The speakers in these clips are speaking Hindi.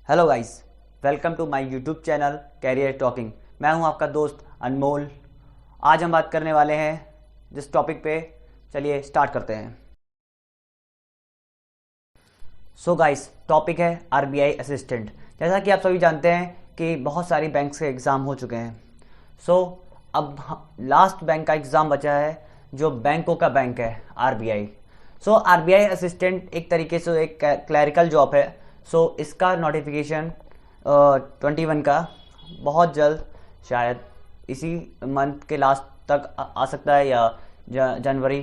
Hello guys, welcome to my YouTube channel Career Talking. मैं हूं आपका दोस्त अनमोल। आज हम बात करने वाले हैं जिस टॉपिक पे, चलिए स्टार्ट करते हैं। सो गाइस, टॉपिक है आरबीआई असिस्टेंट। जैसा कि आप सभी जानते हैं कि बहुत सारी बैंक्स के एग्ज़ाम हो चुके हैं। सो अब लास्ट बैंक का एग्ज़ाम बचा है जो बैंकों का बैंक है, आरबीआई। सो आरबीआई असिस्टेंट एक तरीके से एक क्लैरिकल जॉब है। सो इसका नोटिफिकेशन 21 का बहुत जल्द, शायद इसी मंथ के लास्ट तक आ सकता है, या जनवरी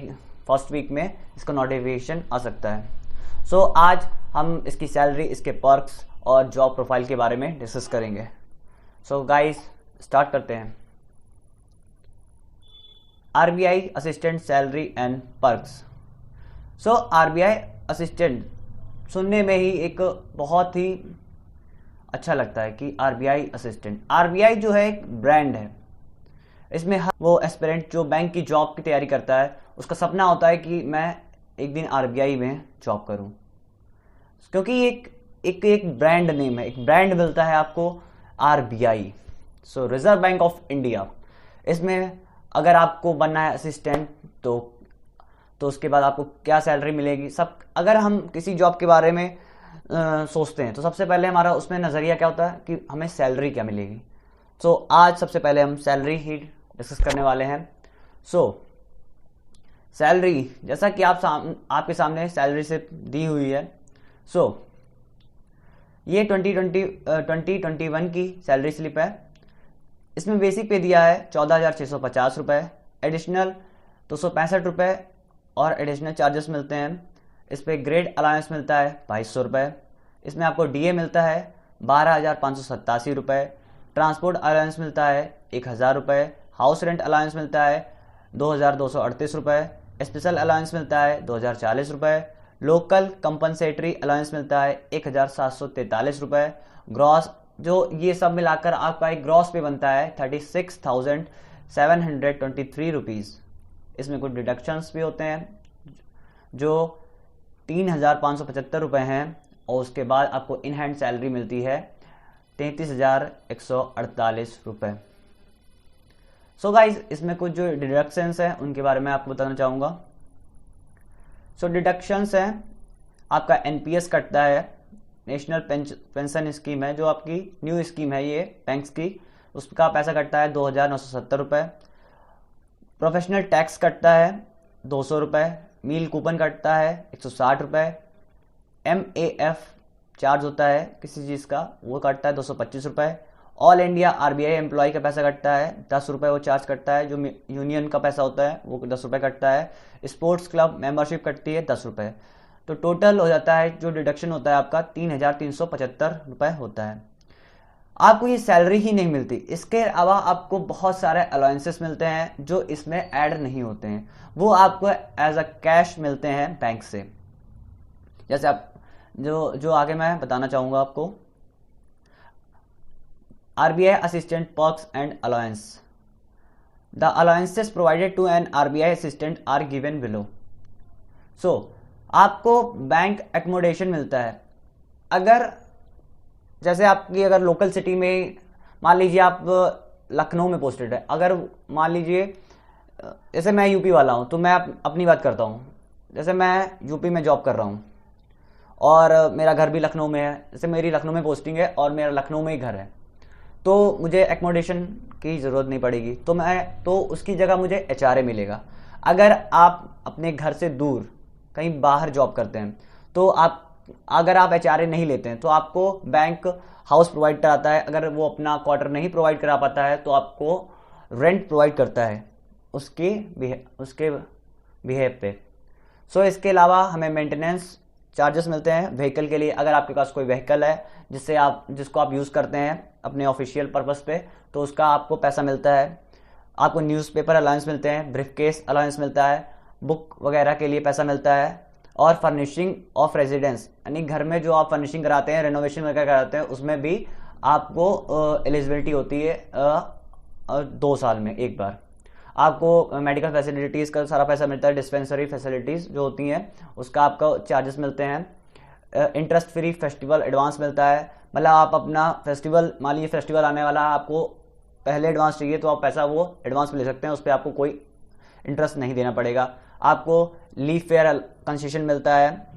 फर्स्ट वीक में इसका नोटिफिकेशन आ सकता है। सो आज हम इसकी सैलरी, इसके पर्क्स और जॉब प्रोफाइल के बारे में डिस्कस करेंगे। सो गाइस, स्टार्ट करते हैं। RBI assistant salary and perks. So RBI assistant सुनने में ही एक बहुत ही अच्छा लगता है कि आरबीआई असिस्टेंट। आरबीआई जो है एक ब्रांड है। इसमें हर वो एस्पिरेंट जो बैंक की जॉब की तैयारी करता है, उसका सपना होता है कि मैं एक दिन आरबीआई में जॉब करूं, क्योंकि एक एक एक ब्रांड नेम है, एक ब्रांड मिलता है आपको, RBI. So reserve bank of India. इसमें अगर आपको बनना है असिस्टेंट तो उसके बाद आपको क्या सैलरी मिलेगी, सब अगर हम किसी जॉब के बारे में सोचते हैं तो सबसे पहले हमारा उसमें नज़रिया क्या होता है कि हमें सैलरी क्या मिलेगी। सो आज सबसे पहले हम सैलरी ही डिस्कस करने वाले हैं। सो सैलरी, जैसा कि आपके सामने सैलरी से दी हुई है। सो ये 2021 की सैलरी स्लिप है। इसमें बेसिक पे दिया है 14,650 रुपये, एडिशनल 265 रुपये और एडिशनल चार्जेस मिलते हैं। इस पर ग्रेड अलाउंस मिलता है 2200 रुपये। इसमें आपको डीए मिलता है 12,587 रुपये। ट्रांसपोर्ट अलाउंस मिलता है 1,000 रुपये। हाउस रेंट अलाउंस मिलता है 2,238 रुपये। स्पेशल अलाउंस मिलता है 2,040 रुपये। लोकल कंपनसेटरी अलाउंस मिलता है 1,743 रुपये। ग्रॉस, जो ये सब मिलाकर आपका एक ग्रॉस पे बनता है 36,723 रुपीज़। इसमें कुछ डिडक्शंस भी होते हैं जो 3,575 रुपये हैं, और उसके बाद आपको इन हैंड सैलरी मिलती है 33,148 रुपये। सो गाइज, इसमें कुछ जो डिडक्शंस हैं उनके बारे में आपको बताना चाहूँगा। सो डिडक्शंस हैं, आपका एनपीएस कटता है, नेशनल पेंशन स्कीम है जो आपकी न्यू स्कीम है ये बैंक्स की, उसका पैसा कटता है 2,970 रुपये। प्रोफेशनल टैक्स कटता है 200 रुपये। मील कूपन कटता है 160 रुपये। एमएएफ चार्ज होता है किसी चीज़ का, वो कटता है 225 रुपये। ऑल इंडिया आरबीआई एम्प्लॉय का पैसा कटता है 10 रुपये, वो चार्ज कटता है। जो यूनियन का पैसा होता है वो 10 रुपये कटता है। स्पोर्ट्स क्लब मेंबरशिप कटती है 10 रुपये। तो टोटल हो जाता है जो डिडक्शन होता है आपका 3,375 रुपये होता है। आपको ये सैलरी ही नहीं मिलती, इसके अलावा आपको बहुत सारे अलाउंसेस मिलते हैं जो इसमें ऐड नहीं होते हैं, वो आपको एज अ कैश मिलते हैं बैंक से। जैसे आप जो जो आगे मैं बताना चाहूँगा आपको, RBI assistant perks and allowance. The allowances provided to an RBI assistant are given below. So आपको बैंक एकोमोडेशन मिलता है। अगर जैसे आपकी अगर लोकल सिटी में, मान लीजिए आप लखनऊ में पोस्टेड है, अगर मान लीजिए जैसे मैं यूपी वाला हूँ तो मैं अपनी बात करता हूँ। जैसे मैं यूपी में जॉब कर रहा हूँ और मेरा घर भी लखनऊ में है, जैसे मेरी लखनऊ में पोस्टिंग है और मेरा लखनऊ में ही घर है, तो मुझे एकोमोडेशन की ज़रूरत नहीं पड़ेगी, तो उसकी जगह मुझे एचआरए मिलेगा। अगर आप अपने घर से दूर कहीं बाहर जॉब करते हैं तो अगर आप एचआरए नहीं लेते हैं तो आपको बैंक हाउस प्रोवाइड कराता है। अगर वो अपना क्वार्टर नहीं प्रोवाइड करा पाता है तो आपको रेंट प्रोवाइड करता है उसके बिहेव पे। सो इसके अलावा हमें मेंटेनेंस चार्जेस मिलते हैं व्हीकल के लिए। अगर आपके पास कोई व्हीकल है जिसको आप यूज़ करते हैं अपने ऑफिशियल पर्पस पे, तो उसका आपको पैसा मिलता है। आपको न्यूज़पेपर अलाउंस मिलते हैं, ब्रीफकेस अलाउंस मिलता है, बुक वगैरह के लिए पैसा मिलता है, और फर्निशिंग ऑफ रेजिडेंस, यानी घर में जो आप फर्निशिंग कराते हैं, रेनोवेशन वगैरह कराते हैं, उसमें भी आपको एलिजिबिलिटी होती है 2 साल में एक बार। आपको मेडिकल फैसिलिटीज़ का सारा पैसा मिलता है, डिस्पेंसरी फैसिलिटीज़ जो होती हैं उसका आपका चार्जेस मिलते हैं। इंटरेस्ट फ्री फेस्टिवल एडवांस मिलता है, मतलब आप अपना फेस्टिवल, मान लीजिए फेस्टिवल आने वाला है, आपको पहले एडवांस चाहिए तो आप पैसा वो एडवांस में ले सकते हैं, उस पर आपको कोई इंटरेस्ट नहीं देना पड़ेगा। आपको लीव फेयर कंसेशन मिलता है,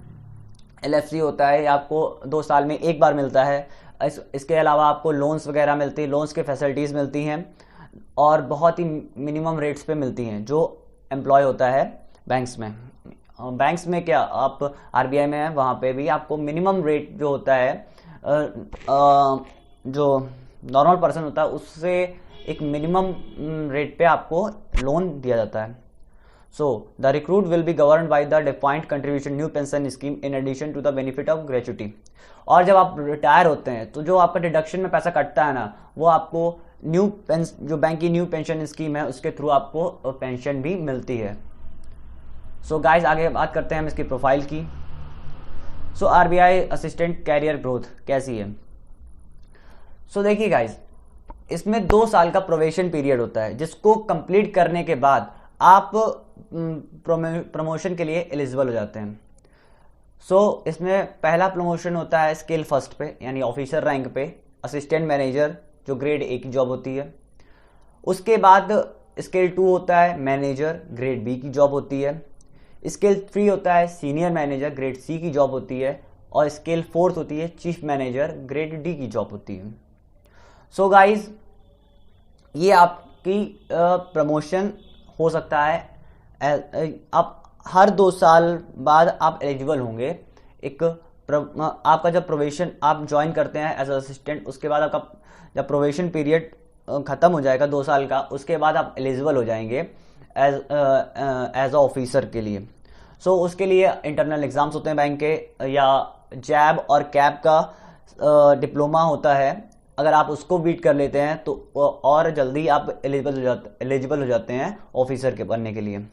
LFC होता है, आपको 2 साल में एक बार मिलता है। इसके अलावा आपको लोन्स वगैरह मिलती है, लोन्स के फैसिलिटीज़ मिलती हैं और बहुत ही मिनिमम रेट्स पे मिलती हैं जो एम्प्लॉय होता है बैंक्स में। बैंक्स में क्या, आप RBI में है वहाँ पे भी आपको मिनिमम रेट जो होता है, जो नॉर्मल पर्सन होता है उससे एक मिनिमम रेट पे आपको लोन दिया जाता है। So, the recruit will be governed by the defined contribution new pension scheme in addition to the benefit of gratuity। और जब आप रिटायर होते हैं तो जो आपका डिडक्शन में पैसा कटता है ना, वो आपको जो बैंक की न्यू पेंशन स्कीम है उसके थ्रू आपको पेंशन भी मिलती है। सो गाइज आगे बात करते हैं हम इसकी प्रोफाइल की। सो RBI असिस्टेंट कैरियर ग्रोथ कैसी है। सो देखिए गाइज, इसमें 2 साल का प्रोवेशन पीरियड होता है जिसको कंप्लीट करने के बाद आप प्रमोशन के लिए एलिजिबल हो जाते हैं। सो इसमें पहला प्रमोशन होता है स्केल फर्स्ट पे, यानी ऑफिसर रैंक पे, असिस्टेंट मैनेजर जो ग्रेड A की जॉब होती है। उसके बाद स्केल 2 होता है मैनेजर, ग्रेड B की जॉब होती है। स्केल 3 होता है सीनियर मैनेजर, ग्रेड C की जॉब होती है। और स्केल 4 होती है चीफ मैनेजर, ग्रेड D की जॉब होती है। सो गाइज, ये आपकी प्रमोशन हो सकता है। आप हर 2 साल बाद आप एलिजिबल होंगे। आपका जब प्रोवेशन आप ज्वाइन करते हैं एज असिस्टेंट, उसके बाद आपका जब प्रोवेशन पीरियड ख़त्म हो जाएगा 2 साल का, उसके बाद आप एलिजिबल हो जाएंगे एज ऑफिसर के लिए। सो उसके लिए इंटरनल एग्ज़ाम्स होते हैं बैंक के, या जैब और कैब का डिप्लोमा होता है। अगर आप उसको बीट कर लेते हैं तो और जल्दी आप एलिजिबल हो जाते हैं ऑफिसर के बनने के लिए।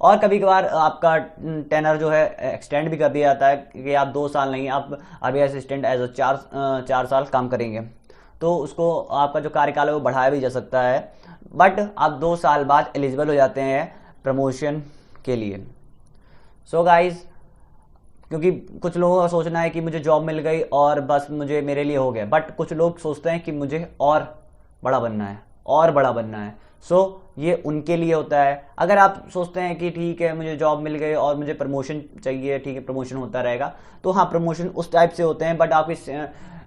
और कभी कभार आपका टेनर जो है एक्सटेंड भी कर दिया जाता है कि आप 2 साल नहीं, आप RBI असिस्टेंट एज 4 साल काम करेंगे, तो उसको आपका जो कार्यकाल है वो बढ़ाया भी जा सकता है। बट आप 2 साल बाद एलिजिबल हो जाते हैं प्रमोशन के लिए। सो गाइज, क्योंकि कुछ लोगों का सोचना है कि मुझे जॉब मिल गई और बस मुझे मेरे लिए हो गया, बट कुछ लोग सोचते हैं कि मुझे और बड़ा बनना है, और बड़ा बनना है। सो ये उनके लिए होता है। अगर आप सोचते हैं कि ठीक है मुझे जॉब मिल गई और मुझे प्रमोशन चाहिए, ठीक है प्रमोशन होता रहेगा, तो हाँ प्रमोशन उस टाइप से होते हैं, बट आपकी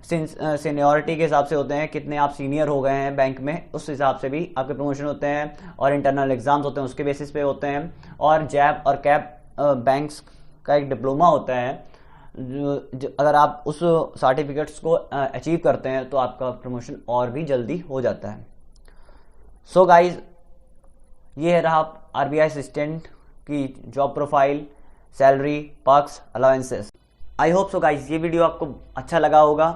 सीनियरिटी के हिसाब से होते हैं, कितने आप सीनियर हो गए हैं बैंक में, उस हिसाब से भी आपके प्रमोशन होते हैं। और इंटरनल एग्जाम्स होते हैं उसके बेसिस पे होते हैं। और जैब और कैब बैंक्स का एक डिप्लोमा होता है, जो अगर आप उस सर्टिफिकेट्स को अचीव करते हैं तो आपका प्रमोशन और भी जल्दी हो जाता है। सो गाइज, ये रहा RBI असिस्टेंट की job profile, salary, perks, allowances. I hope so guys ये वीडियो आपको अच्छा लगा होगा।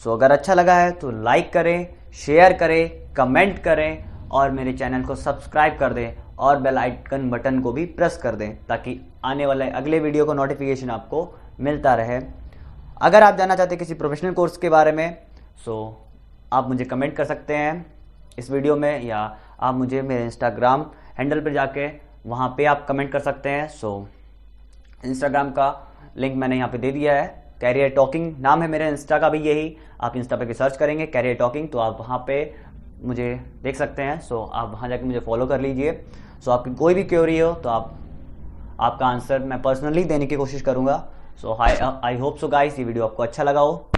सो अगर अच्छा लगा है तो लाइक करें, शेयर करें, कमेंट करें और मेरे चैनल को सब्सक्राइब कर दें और बेल आइकन बटन को भी प्रेस कर दें ताकि आने वाले अगले वीडियो को नोटिफिकेशन आपको मिलता रहे। अगर आप जानना चाहते हैं किसी प्रोफेशनल कोर्स के बारे में, सो आप मुझे कमेंट कर सकते हैं इस वीडियो में, या आप मुझे मेरे इंस्टाग्राम हैंडल पर जाके वहाँ पे आप कमेंट कर सकते हैं। सो इंस्टाग्राम का लिंक मैंने यहाँ पे दे दिया है, कैरियर टॉकिंग नाम है मेरे इंस्टा का भी यही। आप इंस्टा पे सर्च करेंगे कैरियर टॉकिंग तो आप वहाँ पे मुझे देख सकते हैं। सो आप वहाँ जाके मुझे फॉलो कर लीजिए। सो आपकी कोई भी क्वेरी हो तो आपका आंसर मैं पर्सनली देने की कोशिश करूँगा। सो आई होप सो गाइस ये वीडियो आपको अच्छा लगा हो।